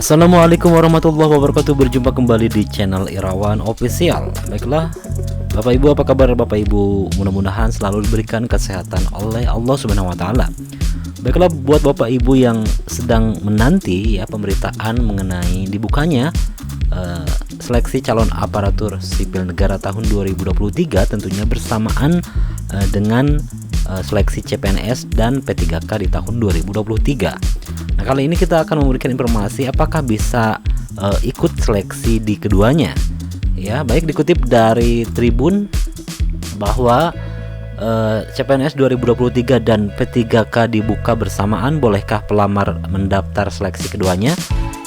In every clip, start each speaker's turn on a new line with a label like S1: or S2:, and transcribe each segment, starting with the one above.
S1: Assalamualaikum warahmatullahi wabarakatuh. Berjumpa kembali di channel Irawan Official. Baiklah Bapak Ibu, apa kabar Bapak Ibu? Mudah-mudahan selalu diberikan kesehatan oleh Allah Subhanahu wa taala. Baiklah, buat Bapak Ibu yang sedang menanti ya pemberitaan mengenai dibukanya seleksi calon aparatur sipil negara tahun 2023, tentunya bersamaan dengan seleksi CPNS dan P3K di tahun 2023. Nah, kali ini kita akan memberikan informasi apakah bisa ikut seleksi di keduanya. Ya, baik, dikutip dari Tribun bahwa CPNS 2023 dan P3K dibuka bersamaan, bolehkah pelamar mendaftar seleksi keduanya?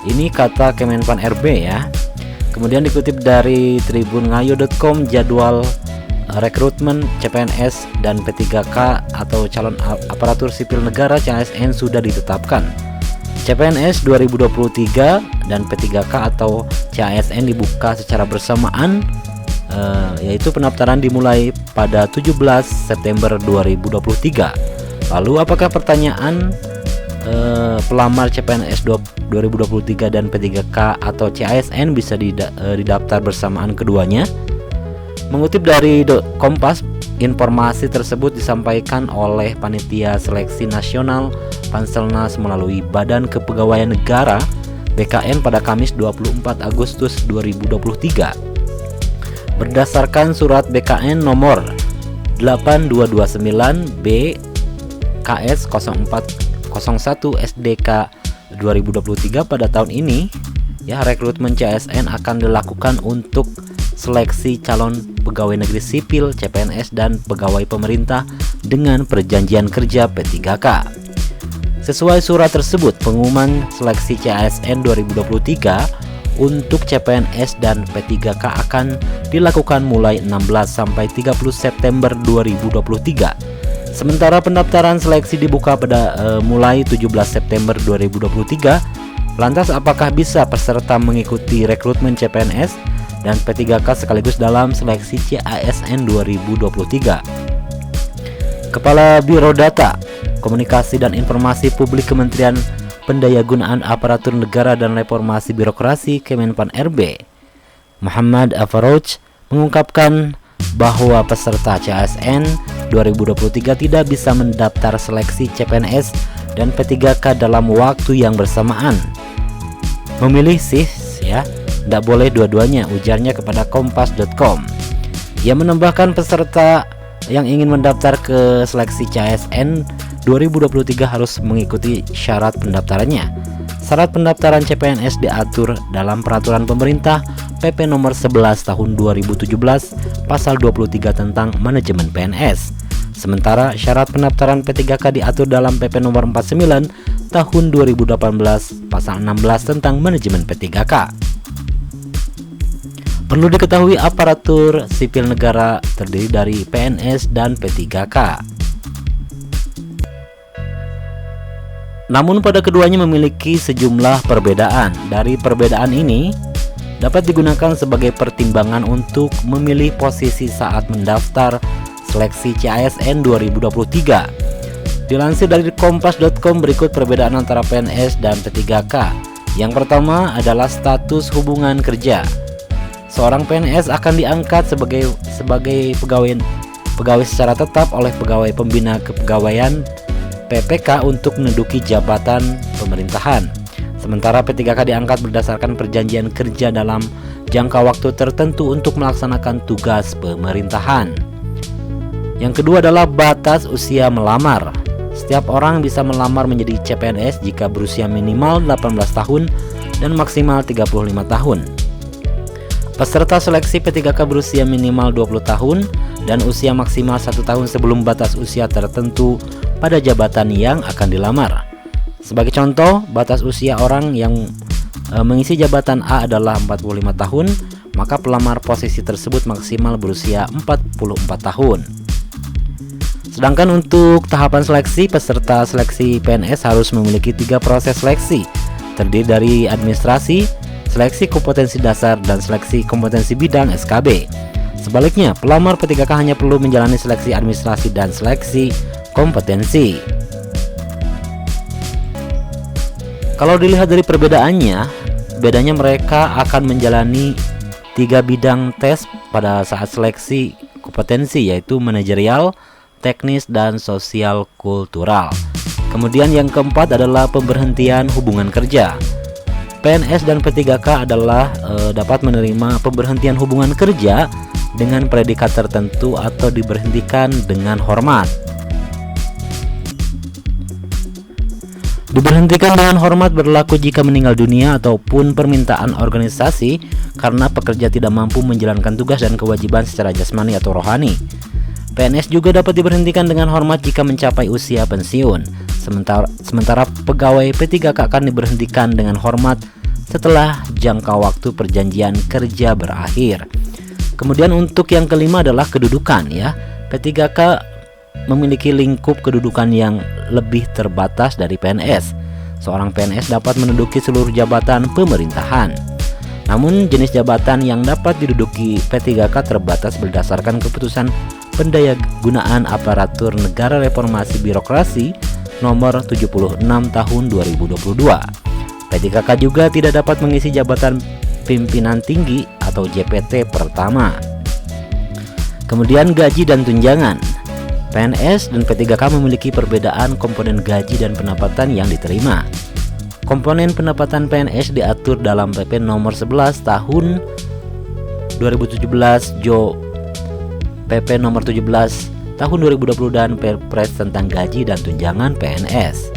S1: Ini kata Kemenpan RB ya. Kemudian dikutip dari tribungayo.com, jadwal rekrutmen CPNS dan P3K atau calon aparatur sipil negara CASN sudah ditetapkan. CPNS 2023 dan P3K atau CASN dibuka secara bersamaan, yaitu pendaftaran dimulai pada 17 September 2023. Lalu apakah pertanyaan pelamar CPNS 2023 dan P3K atau CASN bisa didaftar bersamaan keduanya? Mengutip dari Kompas, informasi tersebut disampaikan oleh Panitia Seleksi Nasional Panselnas melalui Badan Kepegawaian Negara BKN pada Kamis 24 Agustus 2023. Berdasarkan surat BKN nomor 8229B KS 0401 SDK 2023, pada tahun ini ya rekrutmen CASN akan dilakukan untuk seleksi calon pegawai negeri sipil CPNS dan pegawai pemerintah dengan perjanjian kerja P3K. Sesuai surat tersebut, pengumuman seleksi CASN 2023 untuk CPNS dan P3K akan dilakukan mulai 16 sampai 30 September 2023. Sementara pendaftaran seleksi dibuka pada mulai 17 September 2023. Lantas apakah bisa peserta mengikuti rekrutmen CPNS dan P3K sekaligus dalam seleksi CASN 2023? Kepala Biro Data, Komunikasi dan Informasi Publik Kementerian Pendayagunaan Aparatur Negara dan Reformasi Birokrasi Kemenpan RB, Muhammad Afaroj, mengungkapkan bahwa peserta CASN 2023 tidak bisa mendaftar seleksi CPNS dan P3K dalam waktu yang bersamaan. Memilih sih ya, tidak boleh dua-duanya, ujarnya kepada kompas.com. Ia menambahkan peserta yang ingin mendaftar ke seleksi CASN 2023 harus mengikuti syarat pendaftarannya. Syarat pendaftaran CPNS diatur dalam peraturan pemerintah PP nomor 11 tahun 2017 pasal 23 tentang manajemen PNS. Sementara syarat pendaftaran P3K diatur dalam PP nomor 49 tahun 2018 pasal 16 tentang manajemen P3K. Perlu diketahui aparatur sipil negara terdiri dari PNS dan P3K. Namun pada keduanya memiliki sejumlah perbedaan. Dari perbedaan ini dapat digunakan sebagai pertimbangan untuk memilih posisi saat mendaftar seleksi CASN 2023. Dilansir dari kompas.com, berikut perbedaan antara PNS dan P3K. Yang pertama adalah status hubungan kerja. Seorang PNS akan diangkat sebagai pegawai secara tetap oleh pegawai pembina kepegawaian PPK untuk menduduki jabatan pemerintahan. Sementara P3K diangkat berdasarkan perjanjian kerja dalam jangka waktu tertentu untuk melaksanakan tugas pemerintahan. Yang kedua adalah batas usia melamar. Setiap orang bisa melamar menjadi CPNS jika berusia minimal 18 tahun dan maksimal 35 tahun. Peserta seleksi P3K berusia minimal 20 tahun dan usia maksimal 1 tahun sebelum batas usia tertentu pada jabatan yang akan dilamar. Sebagai contoh, batas usia orang yang mengisi jabatan A adalah 45 tahun, maka pelamar posisi tersebut maksimal berusia 44 tahun. Sedangkan untuk tahapan seleksi, peserta seleksi PNS harus memiliki 3 proses seleksi, terdiri dari administrasi, seleksi kompetensi dasar, dan seleksi kompetensi bidang SKB. Sebaliknya, pelamar P3K hanya perlu menjalani seleksi administrasi dan seleksi kompetensi. Kalau dilihat dari perbedaannya, bedanya mereka akan menjalani 3 bidang tes pada saat seleksi kompetensi, yaitu manajerial, teknis, dan sosial kultural. Kemudian yang keempat adalah pemberhentian hubungan kerja. PNS dan P3K adalah dapat menerima pemberhentian hubungan kerja dengan predikat tertentu atau diberhentikan dengan hormat. Diberhentikan dengan hormat berlaku jika meninggal dunia ataupun permintaan organisasi karena pekerja tidak mampu menjalankan tugas dan kewajiban secara jasmani atau rohani. PNS juga dapat diberhentikan dengan hormat jika mencapai usia pensiun. Sementara pegawai P3K akan diberhentikan dengan hormat setelah jangka waktu perjanjian kerja berakhir. Kemudian untuk yang kelima adalah kedudukan ya. P3K memiliki lingkup kedudukan yang lebih terbatas dari PNS. Seorang PNS dapat menduduki seluruh jabatan pemerintahan. Namun jenis jabatan yang dapat diduduki P3K terbatas berdasarkan keputusan Pendayagunaan Aparatur Negara Reformasi Birokrasi nomor 76 tahun 2022. P3K juga tidak dapat mengisi jabatan pimpinan tinggi atau JPT pertama. Kemudian gaji dan tunjangan. PNS dan P3K memiliki perbedaan komponen gaji dan pendapatan yang diterima. Komponen pendapatan PNS diatur dalam PP nomor 11 tahun 2017 Jo PP nomor 17 tahun 2020 dan Perpres tentang gaji dan tunjangan PNS.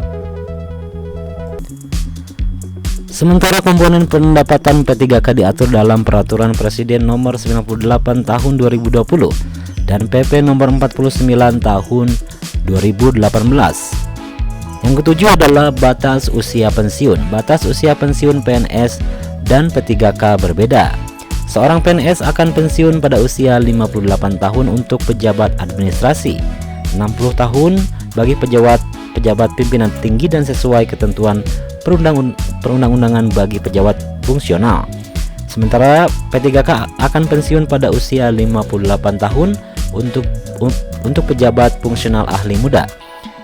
S1: Sementara komponen pendapatan P3K diatur dalam Peraturan Presiden nomor 98 tahun 2020 dan PP nomor 49 tahun 2018. Yang ketujuh adalah batas usia pensiun. Batas usia pensiun PNS dan P3K berbeda. Seorang PNS akan pensiun pada usia 58 tahun untuk pejabat administrasi, 60 tahun bagi pejabat pimpinan tinggi dan sesuai ketentuan perundang-undangan bagi pejabat fungsional. Sementara P3K akan pensiun pada usia 58 tahun untuk pejabat fungsional ahli muda,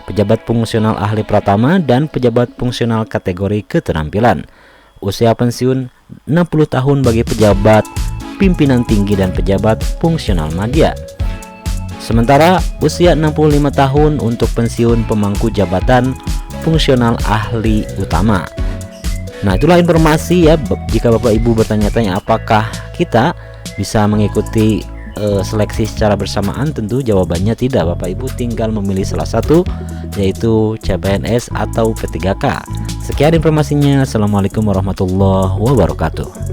S1: pejabat fungsional ahli pratama, dan pejabat fungsional kategori keterampilan. Usia pensiun 60 tahun bagi pejabat pimpinan tinggi dan pejabat fungsional madya. Sementara usia 65 tahun untuk pensiun pemangku jabatan fungsional ahli utama. Nah, itulah informasi ya. Jika Bapak Ibu bertanya-tanya apakah kita bisa mengikuti seleksi secara bersamaan, tentu jawabannya tidak. Bapak Ibu tinggal memilih salah satu, yaitu CPNS atau P3K. Sekian informasinya. Assalamualaikum warahmatullahi wabarakatuh.